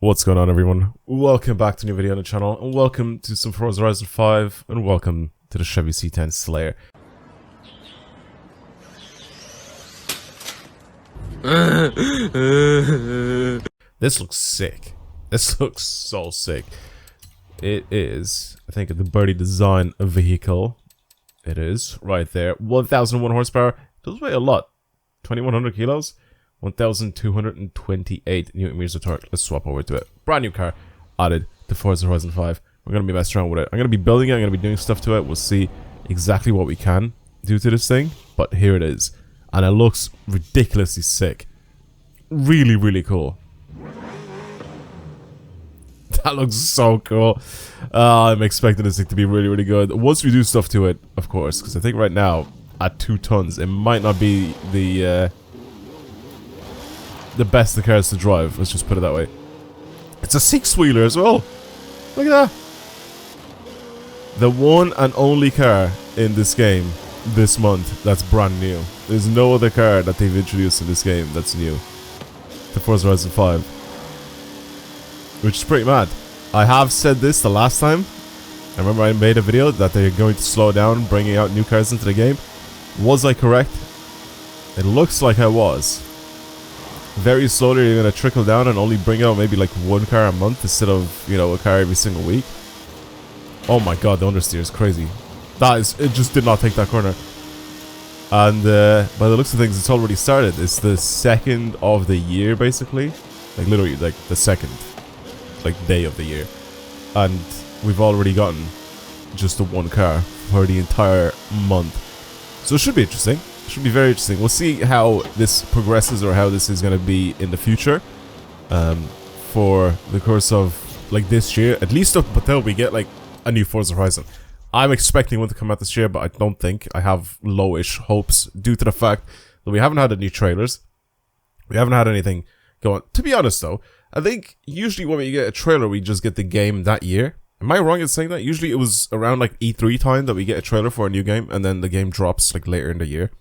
What's going on, everyone? Welcome back to a new video on the channel, and welcome to some Forza Horizon 5, and welcome to the Chevy C10 Slayer. This looks sick. This looks so sick. It is, I think, the Birdie design vehicle. It is, right there. 1001 horsepower. It does weigh a lot. 2100 kilos. 1,228 Newton meters of torque. Let's swap over to it. Brand new car added to Forza Horizon 5. We're going to be messing around with it. I'm going to be building it. I'm going to be doing stuff to it. We'll see exactly what we can do to this thing. But here it is. And it looks ridiculously sick. Really, really cool. That looks so cool. I'm expecting this thing to be really, really good. Once we do stuff to it, of course. Because I think right now, at 2 tons, it might not be the best of the cars to drive, let's just put it that way. It's a 6-wheeler as well. Look at that. The one and only car in this game this month that's brand new. There's no other car that they've introduced in this game that's new to Forza Horizon 5. Which is pretty mad. I have said this the last time. I remember I made a video that they're going to slow down bringing out new cars into the game. Was I correct? It looks like I was. Very slowly you're going to trickle down and only bring out maybe like 1 car a month instead of, you know, a car every single week. Oh my god, the understeer is crazy. That is, it just did not take that corner. And by the looks of things, it's already started. It's the 2nd of the year, basically. Like literally, like the 2nd, like day of the year. And we've already gotten just the 1 car for the entire month. So it should be interesting. Should be very interesting. We'll see how this progresses or how this is going to be in the future for the course of like this year, at least up until we get like a new Forza Horizon. I'm expecting one to come out this year, but I don't think. I have lowish hopes due to the fact that we haven't had any trailers. We haven't had anything going. To be honest though, I think usually when we get a trailer we just get the game that year. Am I wrong in saying that? Usually it was around like E3 time that we get a trailer for a new game and then the game drops like later in the year.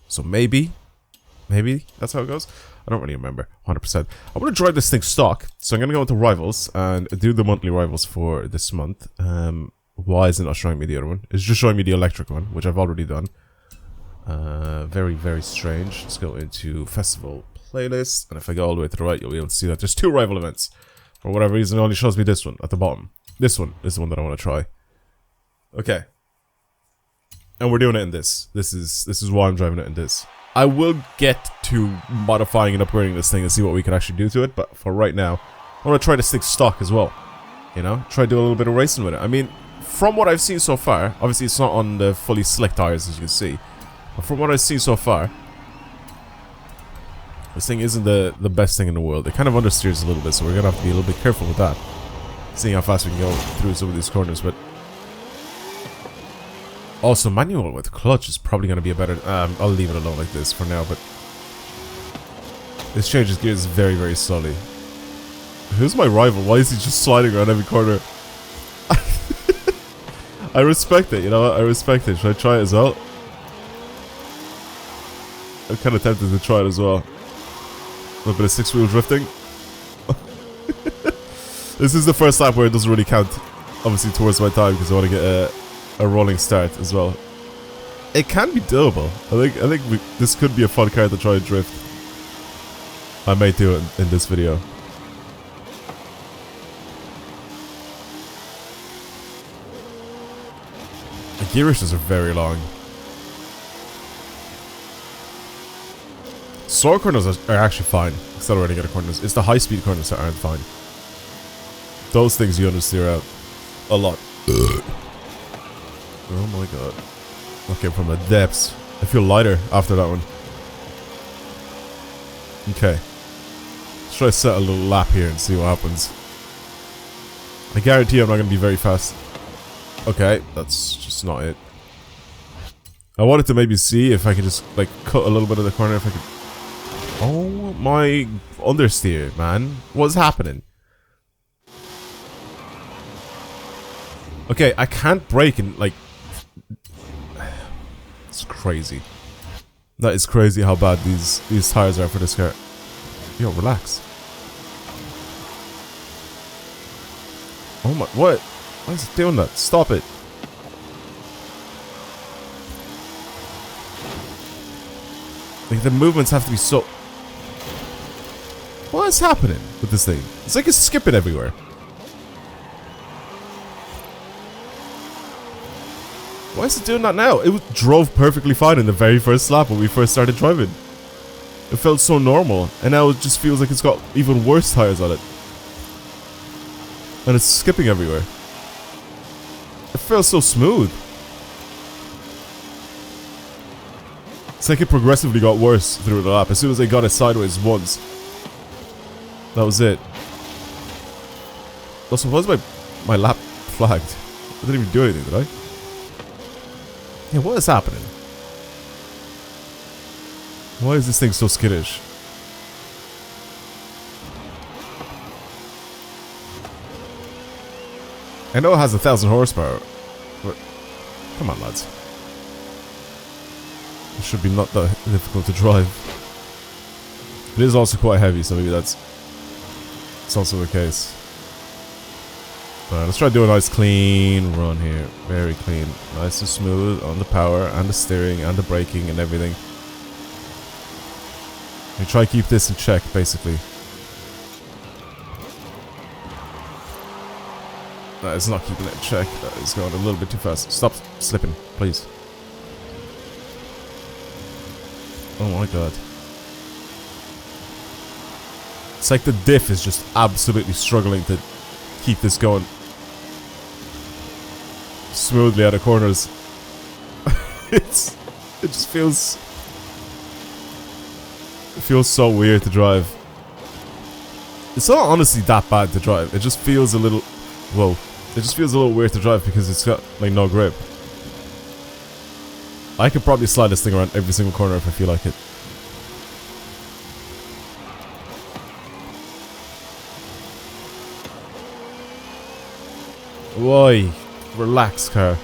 So maybe that's how it goes. I don't really remember 100%. I want to drive this thing stock, so I'm going to go into rivals and do the monthly rivals for this month. Why is it not showing me the other one? It's just showing me the electric one, which I've already done. Very, very strange. Let's go into festival playlist, and if I go all the way to the right, you'll be able to see that there's 2 rival events. For whatever reason, it only shows me this one at the bottom. This one is the one that I want to try. Okay. And we're doing it in this. This is why I'm driving it in this. I will get to modifying and upgrading this thing and see what we can actually do to it, but for right now, I want to try to stick stock as well. You know? Try to do a little bit of racing with it. I mean, from what I've seen so far, obviously it's not on the fully slick tires as you can see, but from what I've seen so far, this thing isn't the best thing in the world. It kind of understeers a little bit, so we're going to have to be a little bit careful with that. Seeing how fast we can go through some of these corners, but also, manual with clutch is probably going to be a better... I'll leave it alone like this for now, but... this changes gears very, very slowly. Who's my rival? Why is he just sliding around every corner? I respect it, you know what? I respect it. Should I try it as well? I'm kind of tempted to try it as well. A little bit of 6-wheel drifting. This is the first lap where it doesn't really count, obviously, towards my time, because I want to get a rolling start as well. It can be doable. I think this could be a fun car to try and drift. I may do it in this video. The gear ratios are very long. Slower corners are actually fine. Accelerating at corners. It's the high speed corners that aren't fine. Those things you understeer out a lot. Oh my god. Okay, from the depths. I feel lighter after that one. Okay. Let's try to set a little lap here and see what happens. I guarantee I'm not going to be very fast. Okay, that's just not it. I wanted to maybe see if I could just, like, cut a little bit of the corner if I could... Oh my understeer, man. What's happening? Okay, I can't brake and, like... It's crazy. That is crazy how bad these tires are for this car. Yo, relax. Oh my, what? Why is it doing that? Stop it. Like, the movements have to be so... What is happening with this thing? It's like it's skipping everywhere. Why is it doing that now? It drove perfectly fine in the very first lap when we first started driving. It felt so normal, and now it just feels like it's got even worse tires on it. And it's skipping everywhere. It feels so smooth. It's like it progressively got worse through the lap. As soon as I got it sideways once, that was it. Also, why was my lap flagged? I didn't even do anything, did I? Yeah, what is happening? Why is this thing so skittish? I know it has 1,000 horsepower, but come on, lads. It should be not that difficult to drive. It is also quite heavy, so maybe it's also the case. Alright, let's try to do a nice clean run here. Very clean. Nice and smooth on the power and the steering and the braking and everything. We try to keep this in check, basically. That is not keeping it in check. That is going a little bit too fast. Stop slipping, please. Oh my god. It's like the diff is just absolutely struggling to keep this going smoothly out of corners. It just feels... It feels so weird to drive. It's not honestly that bad to drive. It just feels a little... Whoa. It just feels a little weird to drive because it's got, like, no grip. I could probably slide this thing around every single corner if I feel like it. Why? Relax, car.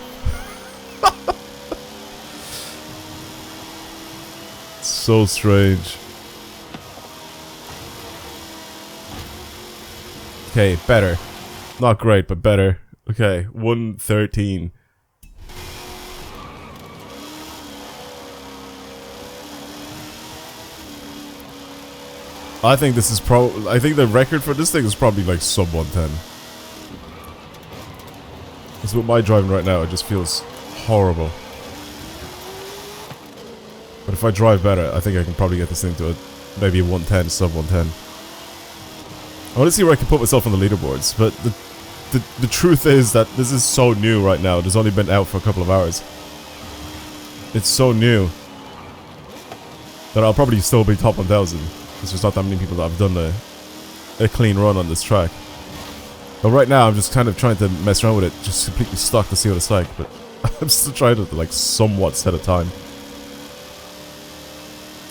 It's so strange. Okay, better. Not great, but better. Okay, 113. I think this is I think the record for this thing is probably like sub 110. Because with my driving right now, it just feels horrible. But if I drive better, I think I can probably get this thing to maybe a 110, sub 110. I want to see where I can put myself on the leaderboards, but the truth is that this is so new right now. It has only been out for a couple of hours. It's so new that I'll probably still be top 1,000. Because there's not that many people that have done a clean run on this track. But right now, I'm just kind of trying to mess around with it, just completely stuck to see what it's like. But I'm still trying to, like, somewhat set a time.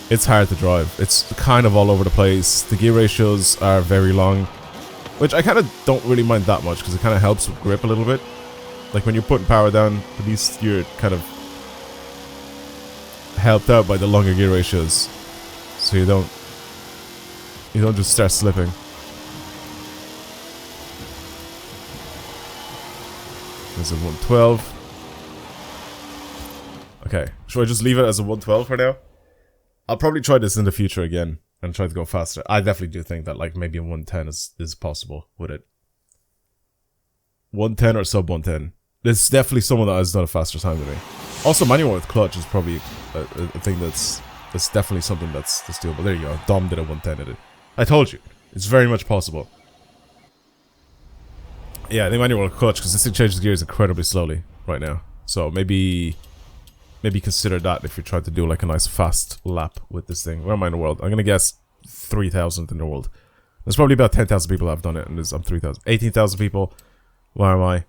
It's hard to drive. It's kind of all over the place. The gear ratios are very long. Which I kind of don't really mind that much, because it kind of helps with grip a little bit. Like, when you're putting power down, at least you're kind of helped out by the longer gear ratios. So you don't just start slipping. This is 112. Okay, should I just leave it as a 112 for now? I'll probably try this in the future again and try to go faster. I definitely do think that like maybe a 110 is possible with it. 110 or sub 110. There's definitely someone that has done a faster time than me. Also, manual with clutch is probably a thing that's definitely something that's doable. There you go. Dom did a 110 at it. I told you. It's very much possible. Yeah, I think manual with clutch because this thing changes gears incredibly slowly right now. So maybe consider that if you're trying to do like a nice fast lap with this thing. Where am I in the world? I'm gonna guess 3,000 in the world. There's probably about 10,000 people that have done it, and I'm 3,000. 18,000 people. Where am I?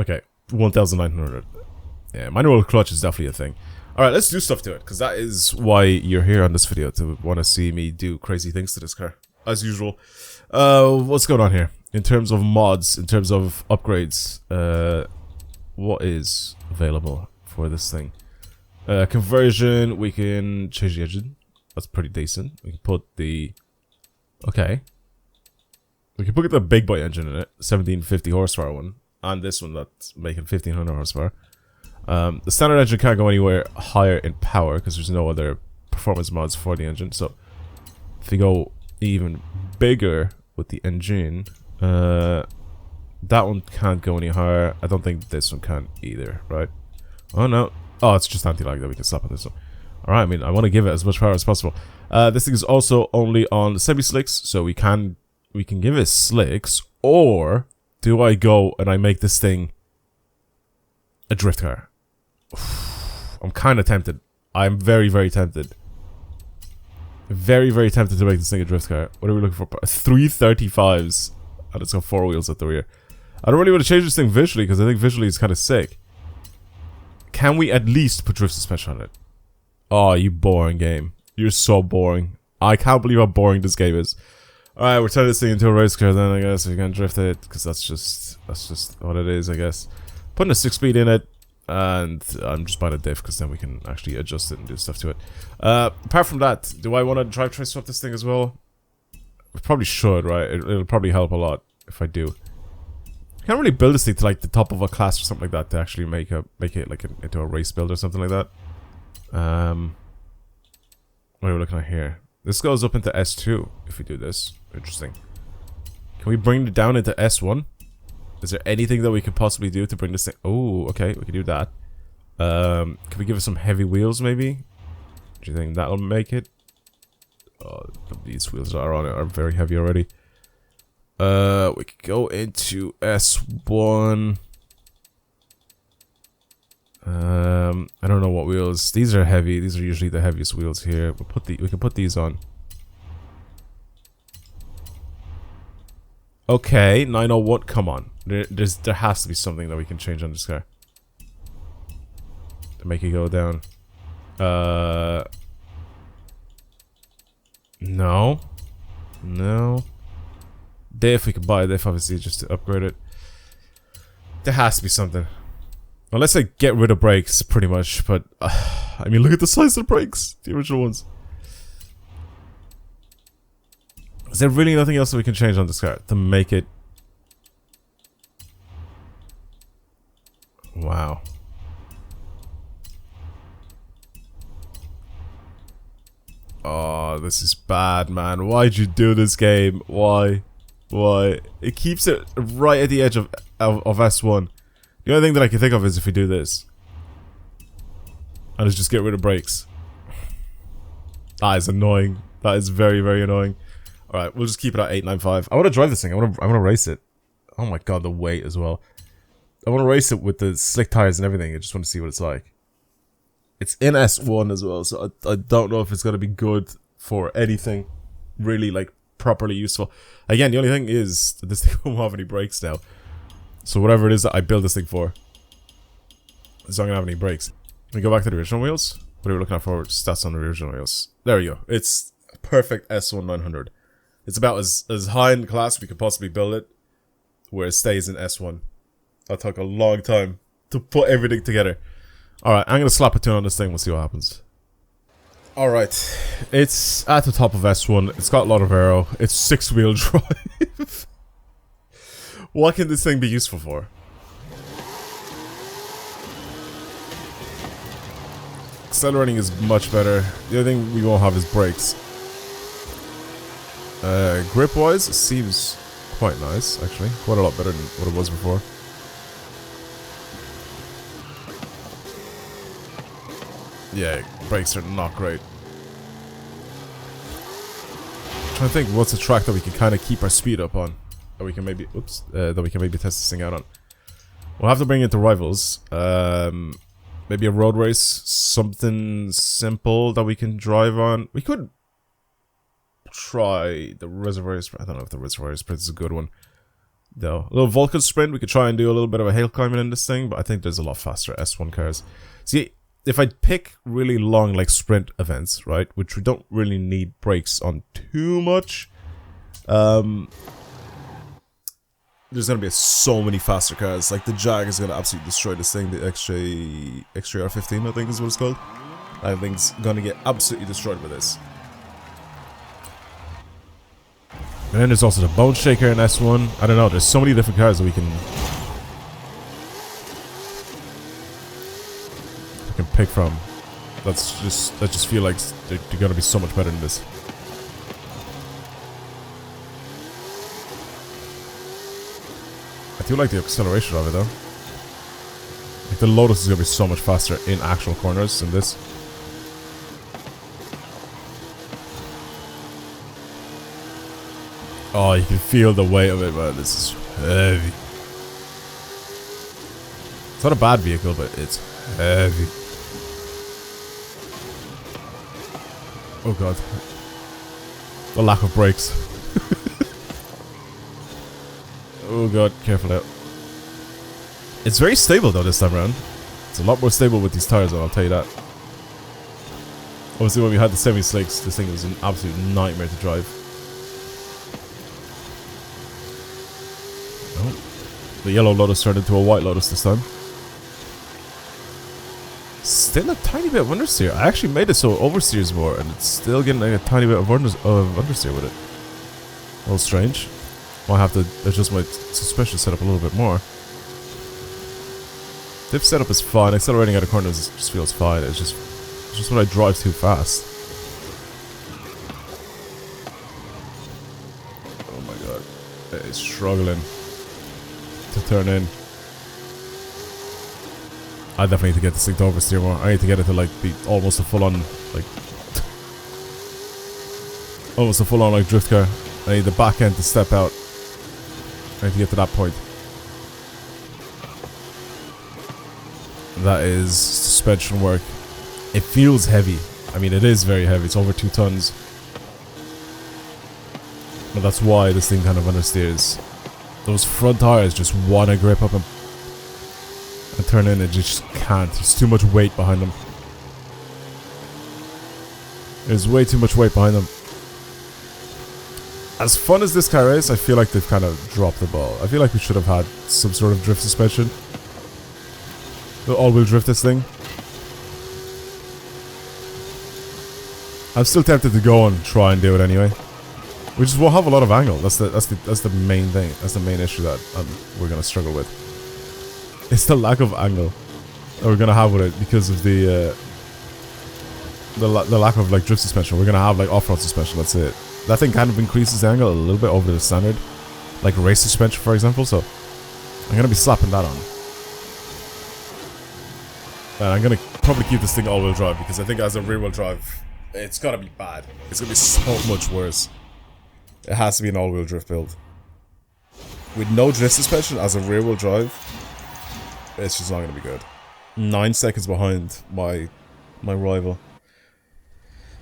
Okay, 1,900. Yeah, manual clutch is definitely a thing. Alright, let's do stuff to it, because that is why you're here on this video, to want to see me do crazy things to this car. As usual. What's going on here? In terms of mods, in terms of upgrades, what is available for this thing? Conversion, we can change the engine. That's pretty decent. We can put the... Okay. We can put the big boy engine in it, 1750 horsepower one, and this one that's making 1500 horsepower. The standard engine can't go anywhere higher in power because there's no other performance mods for the engine. So if you go even bigger with the engine, that one can't go any higher. I don't think this one can either, right? Oh no. Oh, it's just anti-lag that we can slap on this one. Alright, I mean, I want to give it as much power as possible. This thing is also only on semi-slicks, so we can give it slicks, or do I go and I make this thing a drift car? I'm kind of tempted. I'm very, very tempted. Very, very tempted to make this thing a drift car. What are we looking for? 335s, and it's got 4 wheels at the rear. I don't really want to change this thing visually, because I think visually it's kind of sick. Can we at least put drift suspension on it? Oh, you boring game. You're so boring. I can't believe how boring this game is. Alright, we're turning this thing into a race car then, I guess. We can drift it, because that's just what it is, I guess. Putting a 6-speed in it, and I'm just buying a diff, because then we can actually adjust it and do stuff to it. Apart from that, do I want to drivetrain swap this thing as well? I probably should, right? It'll probably help a lot if I do. Can't really build this thing to like the top of a class or something like that to actually make it like into a race build or something like that. What are we looking at here? This goes up into S2 if we do this. Interesting. Can we bring it down into S1? Is there anything that we could possibly do to bring this thing? Oh, okay, we can do that. Can we give it some heavy wheels maybe? Do you think that'll make it? Oh, these wheels are on it are very heavy already. We could go into S1. I don't know what wheels. These are heavy. These are usually the heaviest wheels here. We can put these on. Okay, 901. Come on. There has to be something that we can change on this car to make it go down. No. Diff, we can buy a diff obviously just to upgrade it. There has to be something. Unless I get rid of brakes, pretty much, but I mean, look at the size of the brakes, the original ones. Is there really nothing else that we can change on this car to make it? Wow. Oh, this is bad, man. Why'd you do this game? Why? It keeps it right at the edge of S1. The only thing that I can think of is if we do this. And it's just get rid of brakes. That is annoying. That is very, very annoying. Alright, we'll just keep it at 895. I want to drive this thing. I want to race it. Oh my god, the weight as well. I want to race it with the slick tires and everything. I just want to see what it's like. It's in S1 as well, so I don't know if it's going to be good for anything really, like, properly useful. Again, the only thing is that this thing won't have any brakes now. So whatever it is that I build this thing for, it's not going to have any brakes. We go back to the original wheels. What are we looking at for stats on the original wheels? There we go. It's a perfect S1 900. It's about as high in class we could possibly build it, where it stays in S1. That took a long time to put everything together. Alright, I'm going to slap a tune on this thing. We'll see what happens. Alright, it's at the top of S1. It's got a lot of aero. It's 6-wheel drive. What can this thing be useful for? Accelerating is much better. The other thing we won't have is brakes. Grip-wise, it seems quite nice, actually. Quite a lot better than what it was before. Yeah, brakes are not great. I'm trying to think what's a track that we can kind of keep our speed up on. That we can maybe, that we can maybe test this thing out on. We'll have to bring it to rivals. Maybe a road race, something simple that we can drive on. We could try the Reservoir Sprint. I don't know if the Reservoir Sprint is a good one, though. A little Vulcan Sprint, we could try and do a little bit of a hill climbing in this thing, but I think there's a lot faster S1 cars. See, if I pick really long, like, sprint events, right, which we don't really need brakes on too much, there's gonna be so many faster cars. Like, the Jag is gonna absolutely destroy this thing. The X-Ray R15, I think is what it's called. I think it's gonna get absolutely destroyed with this. And then there's also the Bone Shaker in S1. I don't know, there's so many different cars that we can pick from. I just feel like they're gonna be so much better than this. I do like the acceleration of it though. Like the Lotus is gonna be so much faster in actual corners than this. Oh, you can feel the weight of it, man. This is heavy. It's not a bad vehicle, but it's heavy. Oh god. The lack of brakes. Oh god, careful out. It's very stable though this time around. It's a lot more stable with these tires though, I'll tell you that. Obviously when we had the semi-slicks, this thing was an absolute nightmare to drive. Oh. The yellow Lotus turned into a white Lotus this time. Still a tiny bit of understeer. I actually made it so it oversteers more, and it's still getting like a tiny bit of understeer with it. A little strange. Might have to adjust my suspension setup a little bit more. Diff setup is fine. Accelerating out of corners just feels fine. It's just when I drive too fast. Oh my god, it's struggling to turn in. I definitely need to get this thing to oversteer more. I need to get it to like be almost a full-on like almost a full-on like drift car. I need the back end to step out. I need to get to that point. That is suspension work. It feels heavy. I mean, it is very heavy. It's over 2 tons. But that's why this thing kind of understeers. Those front tires just want to grip up and turn in. It just can't. There's too much weight behind them. There's way too much weight behind them. As fun as this car is, I feel like they've kind of dropped the ball. I feel like we should have had some sort of drift suspension. The all-wheel drift this thing. I'm still tempted to go and try and do it anyway. We just won't have a lot of angle. That's the main thing. That's the main issue that we're gonna struggle with. It's the lack of angle that we're gonna have with it because of the lack of like drift suspension. We're gonna have like off-road suspension. That's it. That thing kind of increases the angle a little bit over the standard, like race suspension, for example. So I'm gonna be slapping that on. And I'm gonna probably keep this thing all-wheel drive because I think as a rear-wheel drive, it's gotta be bad. It's gonna be so much worse. It has to be an all-wheel drift build. With no drift suspension as a rear-wheel drive, it's just not gonna be good. 9 seconds behind my rival.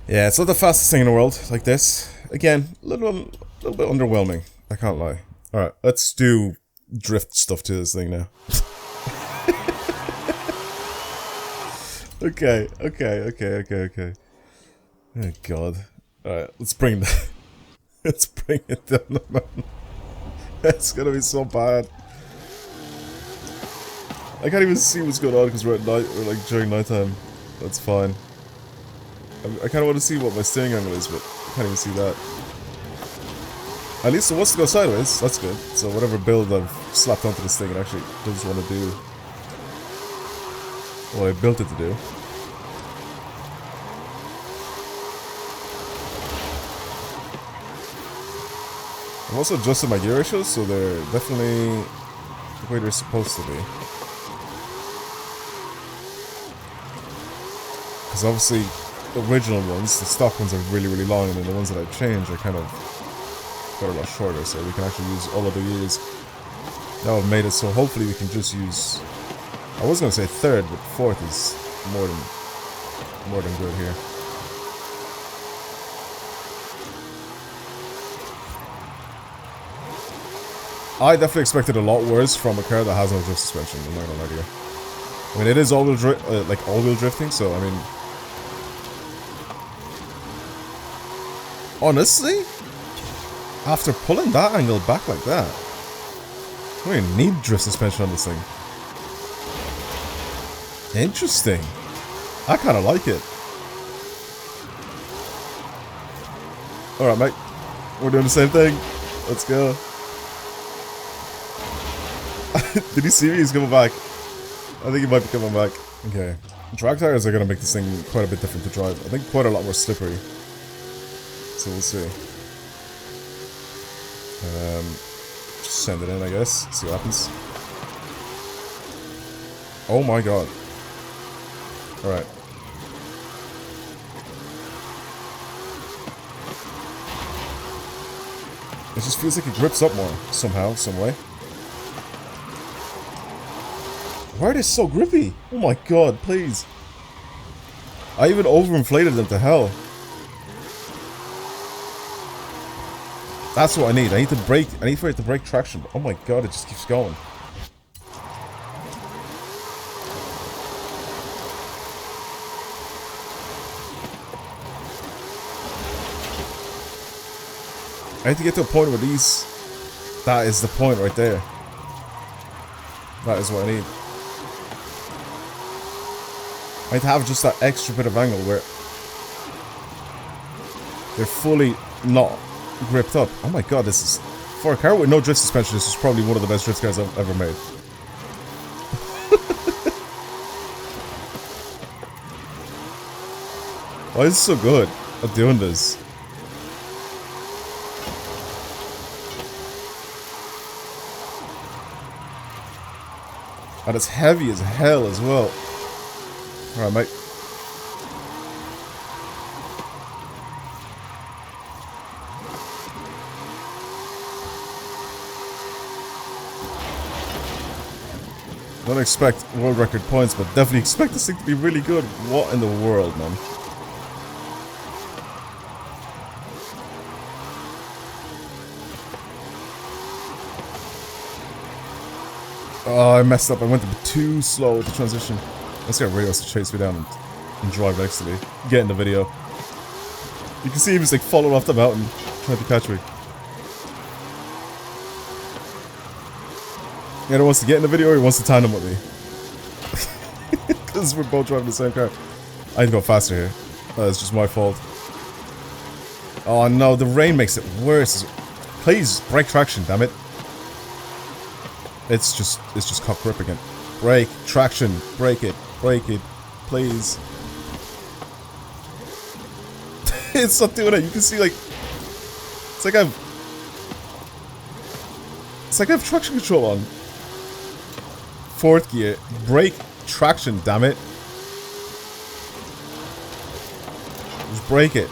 Yeah, it's not the fastest thing in the world, like this. Again, a little bit underwhelming, I can't lie. Alright, let's do drift stuff to this thing now. Okay. Oh god. Alright, let's bring it down the mountain. It's gonna be so bad. I can't even see what's going on because we're at night, or like during nighttime. That's fine. I kind of want to see what my steering angle is, but I can't even see that. At least it wants to go sideways, that's good. So whatever build I've slapped onto this thing, it actually does want to do what I built it to do. I've also adjusted my gear ratios, so they're definitely the way they're supposed to be. Because obviously, the original ones, the stock ones are really, really long, and then the ones that I've changed are kind of got a lot shorter, so we can actually use all of the gears. Now I've made it so hopefully we can just use... I was going to say third, but fourth is more than good here. I definitely expected a lot worse from a car that has no drift suspension, I'm not gonna lie to you. I mean, it is all-wheel drifting, so I mean... Honestly, after pulling that angle back like that, we don't even need drift suspension on this thing. Interesting. I kinda like it. Alright, mate. We're doing the same thing. Let's go. Did he see me? He's coming back. I think he might be coming back. Okay. Drag tires are going to make this thing quite a bit different to drive. I think quite a lot more slippery. So we'll see. Just send it in, I guess. See what happens. Oh my god. Alright. It just feels like it grips up more, somehow, some way. Why are they so grippy? Oh my god, please. I even overinflated them to hell. That's what I need. I need to break. I need for it to break traction. Oh my god, it just keeps going. I need to get to a point where these... That is the point right there. That is what I need. I need to have just that extra bit of angle where they're fully not gripped up. Oh my god, this is... For a car with no drift suspension, this is probably one of the best drift cars I've ever made. Why is it so good at doing this? And it's heavy as hell as well. Alright, mate. Don't expect world record points, but definitely expect this thing to be really good. What in the world, man? Oh, I messed up. I went a bit too slow with the transition. Let's get Rios to chase me down and drive next to me. Get in the video. You can see him just like falling off the mountain, trying to catch me. He either wants to get in the video or he wants to tandem with me. Because we're both driving the same car. I need to go faster here. It's just my fault. Oh no, the rain makes it worse. Please, break traction, damn it. It's just cock grip again. Break, traction, break it, please. It's not doing it. You can see like, it's like I have traction control on. Fourth gear, brake, traction, damn it. Just break it.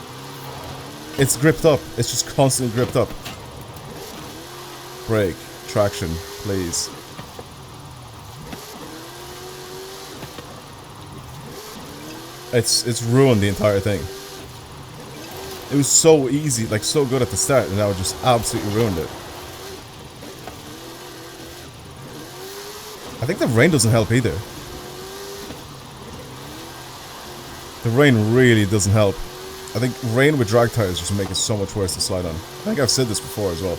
It's gripped up. It's just constantly gripped up. Brake, traction, please. It's ruined the entire thing. It was so easy, like so good at the start, and now it just absolutely ruined it. I think the rain doesn't help either. The rain really doesn't help. I think rain with drag tires just make it so much worse to slide on. I think I've said this before as well.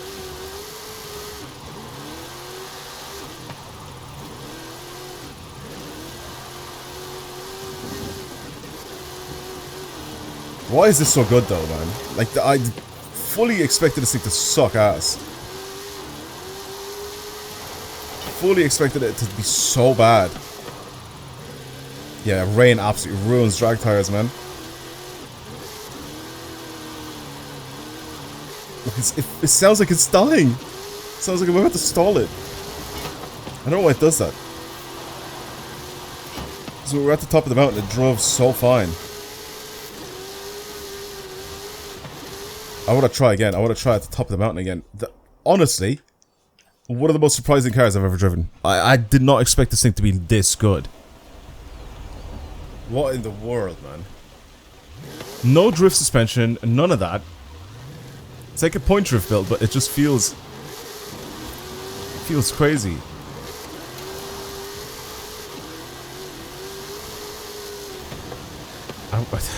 Why is this so good though, man? Like, I fully expected this thing to suck ass. Fully expected it to be so bad. Yeah, rain absolutely ruins drag tires, man. It sounds like it's dying. It sounds like I'm about to stall it. I don't know why it does that. So we're at the top of the mountain, it drove so fine. I want to try again. I want to try at the top of the mountain again. Honestly, one of the most surprising cars I've ever driven. I did not expect this thing to be this good. What in the world, man? No drift suspension, none of that. It's like a point drift build, but it just feels crazy.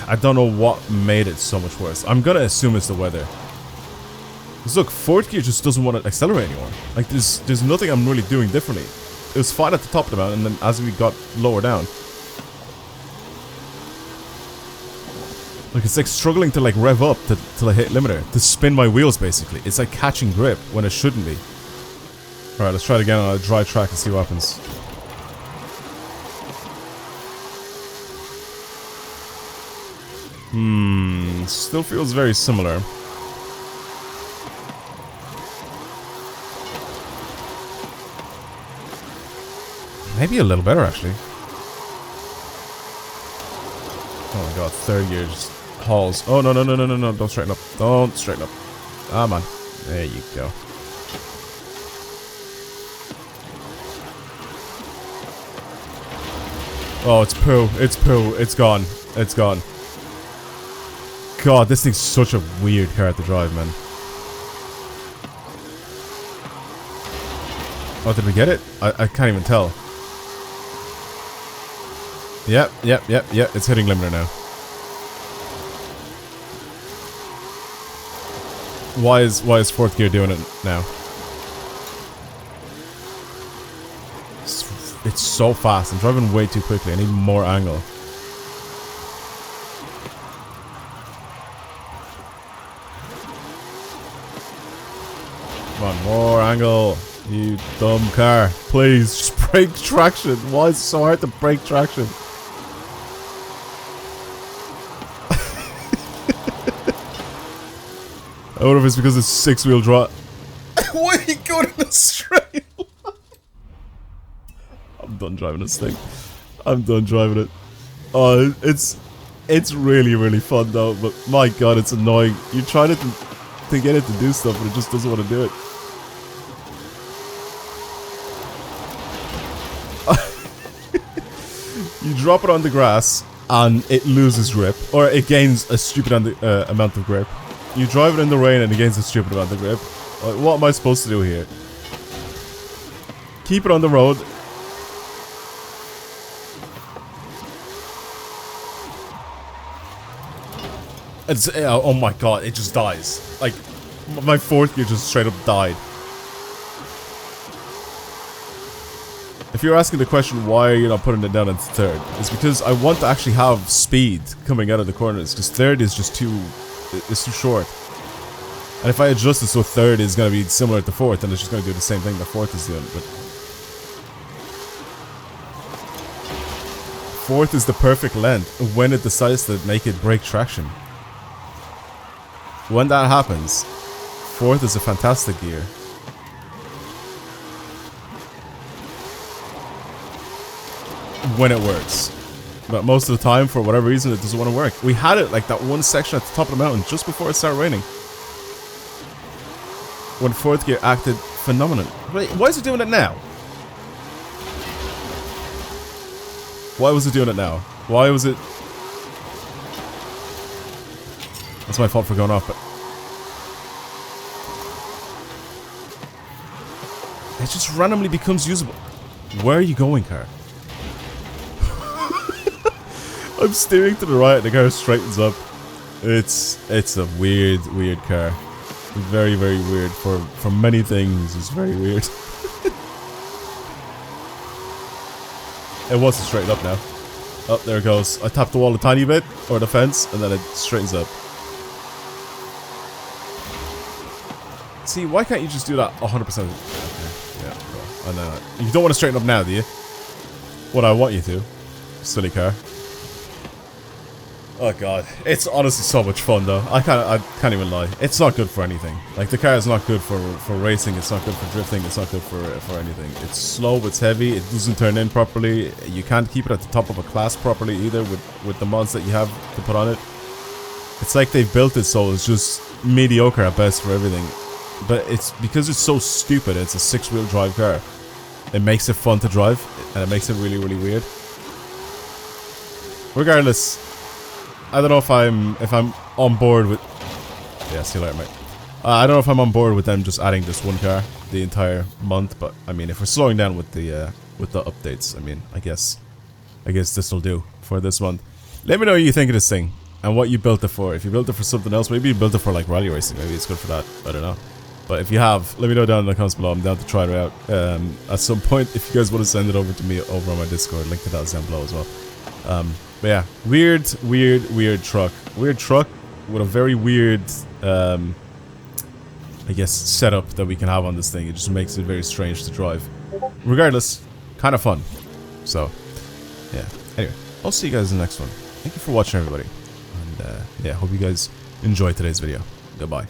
I don't know what made it so much worse. I'm gonna assume it's the weather. Because look, fourth gear just doesn't want to accelerate anymore. Like there's nothing I'm really doing differently. It was fine at the top of the mountain, and then as we got lower down, Like, it's like struggling to like rev up till I hit limiter. To spin my wheels, basically. It's like catching grip when it shouldn't be. Alright, let's try it again on a dry track and see what happens. Still feels very similar. Maybe a little better, actually. Oh my god, third gear just hauls. Oh, no, don't straighten up. Don't straighten up. Come on. There you go. Oh, it's poo. It's poo. It's gone. It's gone. God, this thing's such a weird car to drive, man. Oh, did we get it? I can't even tell. Yep. It's hitting limiter now. Why is fourth gear doing it now? It's so fast. I'm driving way too quickly. I need more angle. Come on, more angle. You dumb car. Please, just break traction. Why is it so hard to break traction? I wonder if it's because it's six-wheel drive. Why are you going in a straight line? I'm done driving this thing. I'm done driving it. Oh, it's really, really fun though, but my god, it's annoying. You try to get it to do stuff, but it just doesn't want to do it. You drop it on the grass, and it loses grip, or it gains a stupid amount of grip. You drive it in the rain, and it gains a stupid amount of grip. Like, what am I supposed to do here? Keep it on the road. It's, oh my god, it just dies. Like, my fourth gear just straight up died. If you're asking the question why you're not putting it down into third, it's because I want to actually have speed coming out of the corners, because third is just too... it's too short. And if I adjust it so third is going to be similar to fourth, then it's just going to do the same thing that fourth is doing, but... fourth is the perfect length when it decides to make it break traction. When that happens, fourth is a fantastic gear. When it works. But most of the time, for whatever reason, it doesn't want to work. We had it like that one section at the top of the mountain just before it started raining. When fourth gear acted phenomenal. Wait, why is it doing it now? Why was it doing it now? Why was it... That's my fault for going off, but... it just randomly becomes usable. Where are you going, car? I'm steering to the right and the car straightens up. It's a weird car. Very, very weird. For many things, it's very weird. It wants to straighten up now. Oh, there it goes. I tapped the wall a tiny bit, or the fence, and then it straightens up. See, why can't you just do that 100%? Okay, yeah, cool. I know that. You don't want to straighten up now, do you? What I want you to. Silly car. Oh god, it's honestly so much fun though. I can't even lie. It's not good for anything. Like, the car is not good for racing. It's not good for drifting. It's not good for anything. It's slow. It's heavy. It doesn't turn in properly. You can't keep it at the top of a class properly either with the mods that you have to put on it. It's like they've built it so it's just mediocre at best for everything. But it's because it's so stupid. It's a six-wheel drive car. It makes it fun to drive, and it makes it really, really weird. Regardless. I don't know if I'm on board with... yeah, see you later, mate. I don't know if I'm on board with them just adding this one car the entire month, but I mean, if we're slowing down with the updates, I mean, I guess this will do for this month. Let me know what you think of this thing and what you built it for. If you built it for something else, maybe you built it for like rally racing. Maybe it's good for that. I don't know. But if you have, let me know down in the comments below. I'm down to try it out at some point. If you guys want to send it over to me over on my Discord, link to that is down below as well. But yeah, weird truck weird truck with a very weird, I guess, setup that we can have on this thing. It just makes it very strange to drive. Regardless, kind of fun. So, yeah. Anyway, I'll see you guys in the next one. Thank you for watching, everybody. And, yeah, hope you guys enjoyed today's video. Goodbye.